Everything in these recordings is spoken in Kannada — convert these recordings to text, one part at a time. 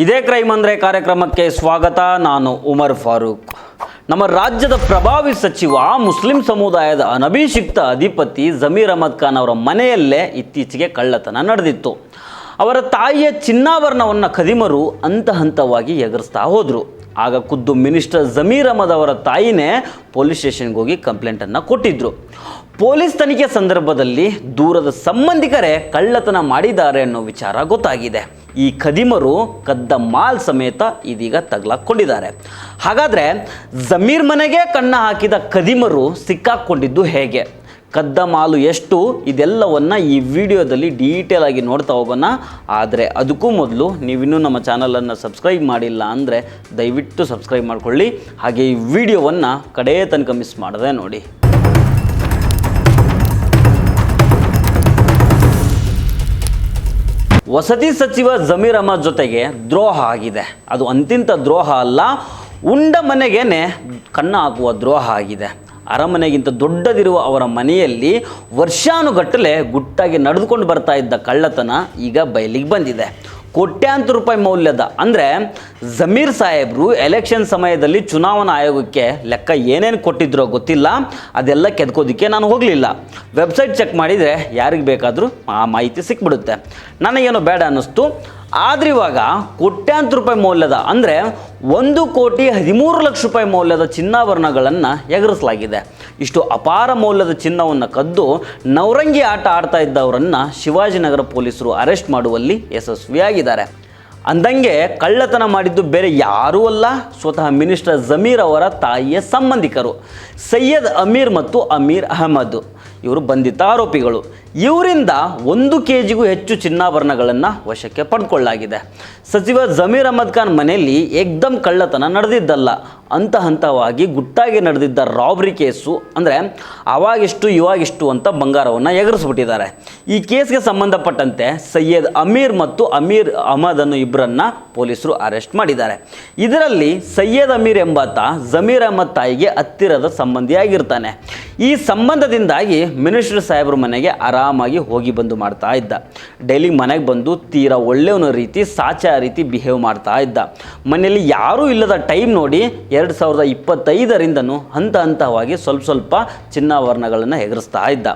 ಇದೇ ಕ್ರೈಮ್ ಅಂದರೆ ಕಾರ್ಯಕ್ರಮಕ್ಕೆ ಸ್ವಾಗತ. ನಾನು ಉಮರ್ ಫಾರೂಕ್. ನಮ್ಮ ರಾಜ್ಯದ ಪ್ರಭಾವಿ ಸಚಿವ ಮುಸ್ಲಿಂ ಸಮುದಾಯದ ಅನಭಿಷಿಕ್ತ ಅಧಿಪತಿ ಜಮೀರ್ ಅಹಮದ್ ಖಾನ್ ಅವರ ಮನೆಯಲ್ಲೇ ಇತ್ತೀಚೆಗೆ ಕಳ್ಳತನ ನಡೆದಿತ್ತು. ಅವರ ತಾಯಿಯ ಚಿನ್ನಾಭರಣವನ್ನು ಖದೀಮರು ಹಂತ ಹಂತವಾಗಿ ಎಗರಿಸ್ತಾ ಹೋದರು. ಆಗ ಖುದ್ದು ಮಿನಿಸ್ಟರ್ ಜಮೀರ್ ಅಹಮದ್ ಅವರ ತಾಯಿನೇ ಪೊಲೀಸ್ ಸ್ಟೇಷನ್ಗೆ ಹೋಗಿ ಕಂಪ್ಲೇಂಟನ್ನು ಕೊಟ್ಟಿದ್ದರು. ಪೊಲೀಸ್ ತನಿಖೆ ಸಂದರ್ಭದಲ್ಲಿ ದೂರದ ಸಂಬಂಧಿಕರೇ ಕಳ್ಳತನ ಮಾಡಿದ್ದಾರೆ ಅನ್ನೋ ವಿಚಾರ ಗೊತ್ತಾಗಿದೆ. ಈ ಖದೀಮರು ಕದ್ದ ಮಾಲ್ ಸಮೇತ ಇದೀಗ ತಗಲಾಕೊಂಡಿದ್ದಾರೆ. ಹಾಗಾದರೆ ಜಮೀರ್ ಮನೆಗೆ ಕಣ್ಣ ಹಾಕಿದ ಖದೀಮರು ಸಿಕ್ಕಾಕ್ಕೊಂಡಿದ್ದು ಹೇಗೆ, ಕದ್ದ ಮಾಲು ಎಷ್ಟು, ಇದೆಲ್ಲವನ್ನು ಈ ವಿಡಿಯೋದಲ್ಲಿ ಡೀಟೇಲ್ ಆಗಿ ನೋಡ್ತಾ ಹೋಗೋಣ. ಆದರೆ ಅದಕ್ಕೂ ಮೊದಲು ನೀವಿನ್ನೂ ನಮ್ಮ ಚಾನಲನ್ನು ಸಬ್ಸ್ಕ್ರೈಬ್ ಮಾಡಿಲ್ಲ ಅಂದರೆ ದಯವಿಟ್ಟು ಸಬ್ಸ್ಕ್ರೈಬ್ ಮಾಡಿಕೊಳ್ಳಿ. ಹಾಗೆ ಈ ವಿಡಿಯೋವನ್ನು ಕಡೇ ತನಕ ಮಿಸ್ ಮಾಡದೆ ನೋಡಿ. ವಸತಿ ಸಚಿವ ಜಮೀರ್ ಅಹಮದ್ ಜೊತೆಗೆ ದ್ರೋಹ ಆಗಿದೆ. ಅದು ಅಂತಿಂತ ದ್ರೋಹ ಅಲ್ಲ, ಉಂಡ ಮನೆಗೇನೆ ಕಣ್ಣ ಹಾಕುವ ದ್ರೋಹ ಆಗಿದೆ. ಅರಮನೆಗಿಂತ ದೊಡ್ಡದಿರುವ ಅವರ ಮನೆಯಲ್ಲಿ ವರ್ಷಾನುಗಟ್ಟಲೆ ಗುಟ್ಟಾಗಿ ನಡೆದುಕೊಂಡು ಬರ್ತಾ ಇದ್ದ ಕಳ್ಳತನ ಈಗ ಬಯಲಿಗೆ ಬಂದಿದೆ. ಕೋಟ್ಯಾಂತರ ರೂಪಾಯಿ ಮೌಲ್ಯದ ಅಂದರೆ ಜಮೀರ್ ಸಾಹೇಬರು ಎಲೆಕ್ಷನ್ ಸಮಯದಲ್ಲಿ ಚುನಾವಣಾ ಆಯೋಗಕ್ಕೆ ಲೆಕ್ಕ ಏನೇನು ಕೊಟ್ಟಿದ್ರೋ ಗೊತ್ತಿಲ್ಲ, ಅದೆಲ್ಲ ಕೆದ್ಕೋದಕ್ಕೆ ನಾನು ಹೋಗಲಿಲ್ಲ. ವೆಬ್ಸೈಟ್ ಚೆಕ್ ಮಾಡಿದರೆ ಯಾರಿಗೆ ಬೇಕಾದರೂ ಆ ಮಾಹಿತಿ ಸಿಕ್ಬಿಡುತ್ತೆ. ನನಗೇನೋ ಬೇಡ ಅನ್ನಿಸ್ತು. ಆದರೆ ಇವಾಗ ಕೋಟ್ಯಾಂತರ ರೂಪಾಯಿ ಮೌಲ್ಯದ ಅಂದರೆ 1,13,00,000 ಮೌಲ್ಯದ ಚಿನ್ನಾಭರಣಗಳನ್ನು ಎಗರಿಸಲಾಗಿದೆ. ಇಷ್ಟು ಅಪಾರ ಮೌಲ್ಯದ ಚಿನ್ನವನ್ನು ಕದ್ದು ನವರಂಗಿ ಆಟ ಆಡ್ತಾ ಇದ್ದವರನ್ನು ಶಿವಾಜಿನಗರ ಪೊಲೀಸರು ಅರೆಸ್ಟ್ ಮಾಡುವಲ್ಲಿ ಯಶಸ್ವಿಯಾಗಿದ್ದಾರೆ. ಅಂದಂಗೆ ಕಳ್ಳತನ ಮಾಡಿದ್ದು ಬೇರೆ ಯಾರೂ ಅಲ್ಲ, ಸ್ವತಃ ಮಿನಿಸ್ಟರ್ ಜಮೀರ್ ಅವರ ತಾಯಿಯ ಸಂಬಂಧಿಕರು ಸೈಯದ್ ಅಮೀರ್ ಮತ್ತು ಅಮೀರ್ ಅಹಮದ್. ಇವರು ಬಂಧಿತ ಆರೋಪಿಗಳು. ಇವರಿಂದ 1 ಕೆಜಿಗೂ ಹೆಚ್ಚು ಚಿನ್ನಾಭರಣಗಳನ್ನು ವಶಕ್ಕೆ ಪಡೆದುಕೊಳ್ಳಲಾಗಿದೆ. ಸಚಿವ ಜಮೀರ್ ಅಹಮದ್ ಖಾನ್ ಮನೆಯಲ್ಲಿ ಏಕ್ದಮ್ ಕಳ್ಳತನ ನಡೆದಿದ್ದಲ್ಲ, ಹಂತ ಹಂತವಾಗಿ ಗುಟ್ಟಾಗಿ ನಡೆದಿದ್ದ ರಾಬ್ರಿ ಕೇಸು. ಅಂದರೆ ಅವಾಗಿಷ್ಟು ಇವಾಗಿಷ್ಟು ಅಂತ ಬಂಗಾರವನ್ನು ಎಗರಿಸ್ಬಿಟ್ಟಿದ್ದಾರೆ. ಈ ಕೇಸ್ಗೆ ಸಂಬಂಧಪಟ್ಟಂತೆ ಸೈಯದ್ ಅಮೀರ್ ಮತ್ತು ಅಮೀರ್ ಅಹಮದ್ ಅನ್ನೋ ಇಬ್ಬರನ್ನು ಪೊಲೀಸರು ಅರೆಸ್ಟ್ ಮಾಡಿದ್ದಾರೆ. ಇದರಲ್ಲಿ ಸೈಯದ್ ಅಮೀರ್ ಎಂಬಾತ ಜಮೀರ್ ಅಹಮದ್ ತಾಯಿಗೆ ಹತ್ತಿರದ ಸಂಬಂಧಿಯಾಗಿರ್ತಾನೆ. ಈ ಸಂಬಂಧದಿಂದಾಗಿ ಮಿನಿಸ್ಟರ್ ಸಾಹೇಬ್ರ ಮನೆಗೆ ಆರಾಮಾಗಿ ಹೋಗಿ ಬಂದು ಮಾಡ್ತಾ ಇದ್ದ. ಡೈಲಿ ಮನೆಗೆ ಬಂದು ತೀರಾ ಒಳ್ಳೆಯವನ ರೀತಿ, ಸಾಚ ರೀತಿ ಬಿಹೇವ್ ಮಾಡ್ತಾ ಇದ್ದ. ಮನೆಯಲ್ಲಿ ಯಾರೂ ಇಲ್ಲದ ಟೈಮ್ ನೋಡಿ 2025ರಿಂದನೂ ಹಂತ ಹಂತವಾಗಿ ಸ್ವಲ್ಪ ಚಿನ್ನಾಭರಣಗಳನ್ನು ಎಗರಿಸ್ತಾ ಇದ್ದ.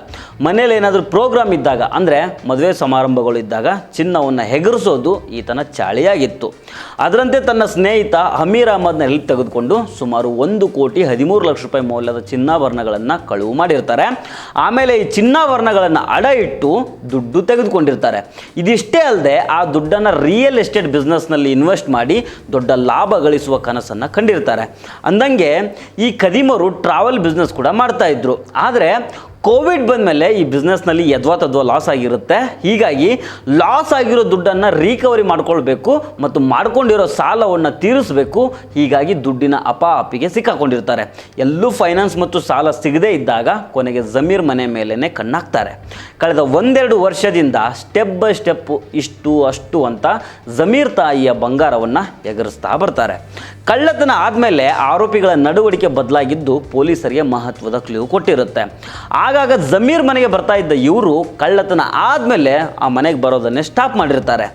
ಮನೇಲಿ ಏನಾದರೂ ಪ್ರೋಗ್ರಾಮ್ ಇದ್ದಾಗ, ಅಂದರೆ ಮದುವೆ ಸಮಾರಂಭಗಳು ಇದ್ದಾಗ ಚಿನ್ನವನ್ನು ಎಗರಿಸೋದು ಈತನ ಚಾಳಿಯಾಗಿತ್ತು. ಅದರಂತೆ ತನ್ನ ಸ್ನೇಹಿತ ಅಮೀರ್ ಅಹಮದ್ನ ಹೆಲ್ಪ್ ತೆಗೆದುಕೊಂಡು ಸುಮಾರು 1,13,00,000 ಮೌಲ್ಯದ ಚಿನ್ನಾಭರಣಗಳನ್ನು ಕಳುವು ಮಾಡಿರ್ತಾರೆ. ಆಮೇಲೆ ಈ ಚಿನ್ನಾಭರಣಗಳನ್ನು ಅಡ ಇಟ್ಟು ದುಡ್ಡು ತೆಗೆದುಕೊಂಡಿರ್ತಾರೆ. ಇದಿಷ್ಟೇ ಅಲ್ಲದೆ ಆ ದುಡ್ಡನ್ನು ರಿಯಲ್ ಎಸ್ಟೇಟ್ ಬಿಸ್ನೆಸ್ನಲ್ಲಿ ಇನ್ವೆಸ್ಟ್ ಮಾಡಿ ದೊಡ್ಡ ಲಾಭ ಗಳಿಸುವ ಕನಸನ್ನು ಕಂಡಿರ್ತಾರೆ. ಅಂದಂಗೆ ಈ ಖದೀಮರು ಟ್ರಾವೆಲ್ ಬಿಸ್ನೆಸ್ ಕೂಡ ಮಾಡ್ತಾ ಇದ್ರು. ಆದರೆ ಕೋವಿಡ್ ಬಂದಮೇಲೆ ಈ ಬಿಸ್ನೆಸ್ನಲ್ಲಿ ಯದ್ವಾ ಲಾಸ್ ಆಗಿರುತ್ತೆ. ಹೀಗಾಗಿ ಲಾಸ್ ಆಗಿರೋ ದುಡ್ಡನ್ನು ರಿಕವರಿ ಮಾಡ್ಕೊಳ್ಬೇಕು ಮತ್ತು ಮಾಡ್ಕೊಂಡಿರೋ ಸಾಲವನ್ನು ತೀರಿಸಬೇಕು. ಹೀಗಾಗಿ ದುಡ್ಡಿನ ಅಪಾಪಿಗೆ ಸಿಕ್ಕಾಕೊಂಡಿರ್ತಾರೆ. ಎಲ್ಲೂ ಫೈನಾನ್ಸ್ ಮತ್ತು ಸಾಲ ಸಿಗದೇ ಇದ್ದಾಗ ಕೊನೆಗೆ ಜಮೀರ್ ಮನೆ ಮೇಲೇ ಕಣ್ಣಾಕ್ತಾರೆ. ಕಳೆದ 1-2 ವರ್ಷದಿಂದ ಸ್ಟೆಪ್ ಬೈ ಸ್ಟೆಪ್ ಇಷ್ಟು ಅಷ್ಟು ಅಂತ ಜಮೀರ್ ತಾಯಿಯ ಬಂಗಾರವನ್ನು ಎಗರಿಸ್ತಾ ಬರ್ತಾರೆ. ಕಳ್ಳತನ ಆದಮೇಲೆ ಆರೋಪಿಗಳ ನಡವಳಿಕೆ ಬದಲಾಗಿದ್ದು ಪೊಲೀಸರಿಗೆ ಮಹತ್ವದ ಕ್ಲೂ ಕೊಟ್ಟಿರುತ್ತೆ. ಆಗಾಗ ಜಮೀರ್ ಮನೆಗೆ ಬರ್ತಾ ಇದ್ದ ಇವರು ಕಳ್ಳತನ ಆದಮೇಲೆ ಆ ಮನೆಗೆ ಬರೋದನ್ನೇ ಸ್ಟಾಪ್ ಮಾಡಿರ್ತಾರೆ.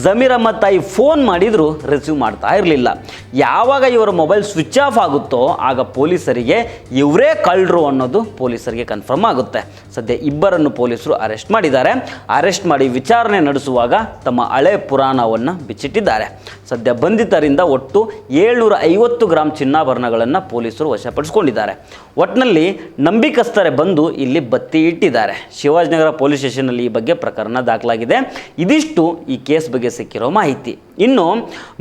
ಜಮೀರ್ ಅಹಮದ್ ತಾಯಿ ಫೋನ್ ಮಾಡಿದರೂ ರಿಸೀವ್ ಮಾಡ್ತಾ ಇರಲಿಲ್ಲ. ಯಾವಾಗ ಇವರ ಮೊಬೈಲ್ ಸ್ವಿಚ್ ಆಫ್ ಆಗುತ್ತೋ ಆಗ ಪೊಲೀಸರಿಗೆ ಇವರೇ ಕಳ್ಳರು ಅನ್ನೋದು ಪೊಲೀಸರಿಗೆ ಕನ್ಫರ್ಮ್ ಆಗುತ್ತೆ. ಸದ್ಯ ಇಬ್ಬರನ್ನು ಪೊಲೀಸರು ಅರೆಸ್ಟ್ ಮಾಡಿದ್ದಾರೆ. ಅರೆಸ್ಟ್ ಮಾಡಿ ವಿಚಾರಣೆ ನಡೆಸುವಾಗ ತಮ್ಮ ಹಳೆ ಪುರಾಣವನ್ನು ಬಿಚ್ಚಿಟ್ಟಿದ್ದಾರೆ. ಸದ್ಯ ಬಂಧಿತರಿಂದ ಒಟ್ಟು 750 ಗ್ರಾಮ್ ಚಿನ್ನಾಭರಣಗಳನ್ನು ಪೊಲೀಸರು ವಶಪಡಿಸಿಕೊಂಡಿದ್ದಾರೆ. ಒಟ್ಟಿನಲ್ಲಿ ನಂಬಿಕಸ್ಥರೇ ಬಂದು ಇಲ್ಲಿ ಬತ್ತಿ ಇಟ್ಟಿದ್ದಾರೆ. ಶಿವಾಜಿನಗರ ಪೊಲೀಸ್ ಸ್ಟೇಷನ್ನಲ್ಲಿ ಈ ಬಗ್ಗೆ ಪ್ರಕರಣ ದಾಖಲಾಗಿದೆ. ಇದಿಷ್ಟು ಈ ಕೇಸ್ ಬಗ್ಗೆ ಸಿಕ್ಕಿರೋ ಮಾಹಿತಿ. ಇನ್ನು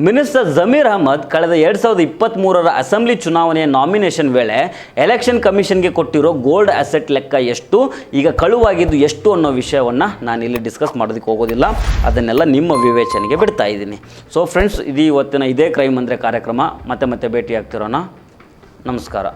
ಮಿನಿಸ್ಟರ್ ಜಮೀರ್ ಅಹಮದ್ ಕಳೆದ 2023ರ ಅಸೆಂಬ್ಲಿ ಚುನಾವಣೆಯ ನಾಮಿನೇಷನ್ ವೇಳೆ ಎಲೆಕ್ಷನ್ ಕಮಿಷನ್ಗೆ ಕೊಟ್ಟಿರೋ ಗೋಲ್ಡ್ ಅಸೆಟ್ ಲೆಕ್ಕ ಎಷ್ಟು, ಈಗ ಕಳುವಾಗಿದ್ದು ಎಷ್ಟು ಅನ್ನೋ ವಿಷಯವನ್ನು ನಾನು ಇಲ್ಲಿ ಡಿಸ್ಕಸ್ ಮಾಡೋದಕ್ಕೆ ಹೋಗೋದಿಲ್ಲ. ಅದನ್ನೆಲ್ಲ ನಿಮ್ಮ ವಿವೇಚನೆಗೆ ಬಿಡ್ತಾ ಇದ್ದೀನಿ. ಸೊ ಫ್ರೆಂಡ್ಸ್, ಇದು ಇವತ್ತಿನ ಇದೇ ಕ್ರೈಮ್ ಅಂದರೆ ಕಾರ್ಯಕ್ರಮ. ಮತ್ತೆ ಭೇಟಿ ಆಗ್ತಿರೋಣ. ನಮಸ್ಕಾರ.